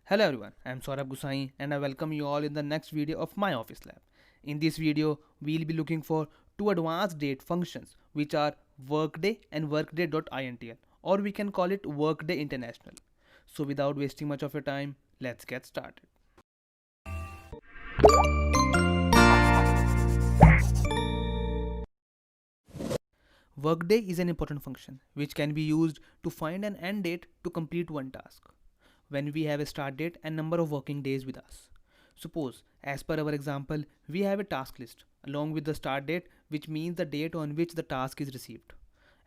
Hello everyone, I am Saurabh Gusai and I welcome you all in the next video of my office lab. In this video, we'll be looking for two advanced date functions which are Workday and Workday.INTL, or we can call it Workday International. So without wasting much of your time, let's get started. Workday is an important function which can be used to find an end date to complete one task when we have a start date and number of working days with us. Suppose, as per our example, we have a task list along with the start date, which means the date on which the task is received.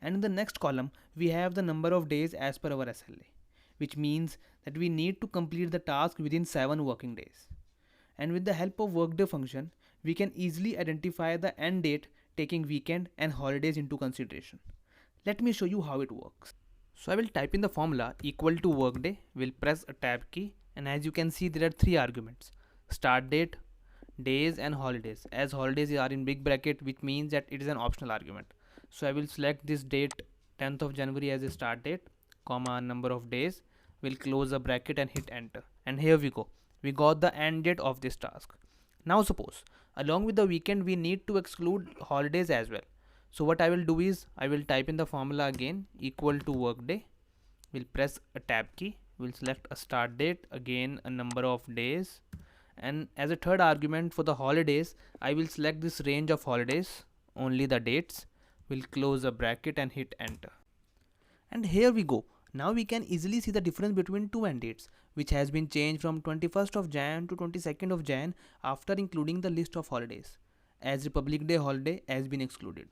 And in the next column, we have the number of days as per our SLA, which means that we need to complete the task within 7 working days. And with the help of Workday function, we can easily identify the end date taking weekend and holidays into consideration. Let me show you how it works. So I will type in the formula equal to workday, will press a tab key, and as you can see there are three arguments: start date, days and holidays. As holidays are in big bracket, which means that it is an optional argument. So I will select this date 10th of January as a start date, comma number of days, will close the bracket and hit enter. And here we go. We got the end date of this task. Now suppose along with the weekend we need to exclude holidays as well. So what I will do is I will type in the formula again equal to workday, will press a tab key, will select a start date, again a number of days, and as a third argument for the holidays I will select this range of holidays, only the dates, will close a bracket and hit enter. And here we go. Now we can easily see the difference between two end dates, which has been changed from 21st of Jan to 22nd of Jan after including the list of holidays, as Republic Day holiday has been excluded.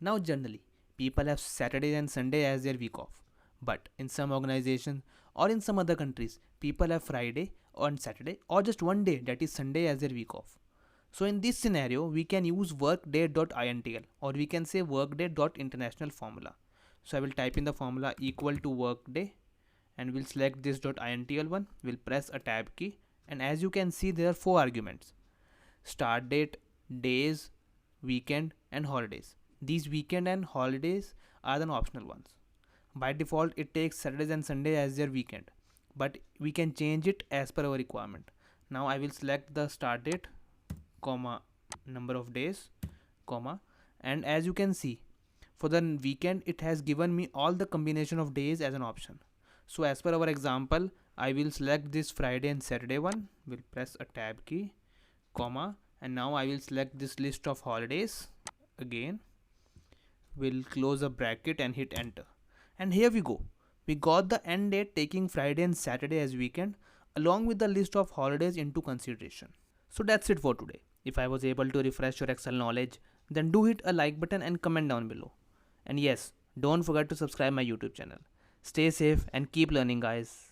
Now generally, people have Saturday and Sunday as their week off. But in some organizations or in some other countries, people have Friday on Saturday or just one day, that is Sunday, as their week off. So in this scenario, we can use Workday.INTL, or we can say Workday.International formula. So I will type in the formula equal to Workday and we'll select this .intl one, we'll press a tab key, and as you can see there are four arguments: start date, days, weekend and holidays. These weekend and holidays are the optional ones. By default it takes Saturdays and Sunday as their weekend, but we can change it as per our requirement. Now I will select the start date, comma number of days, comma, and as you can see for the weekend it has given me all the combination of days as an option. So as per our example, I will select this Friday and Saturday one, will press a tab key, comma, and now I will select this list of holidays, again will close a bracket and hit enter. And here we go. We got the end date taking Friday and Saturday as weekend along with the list of holidays into consideration. So that's it for today. If I was able to refresh your Excel knowledge, then do hit a like button and comment down below. And yes, don't forget to subscribe my YouTube channel. Stay safe and keep learning, guys.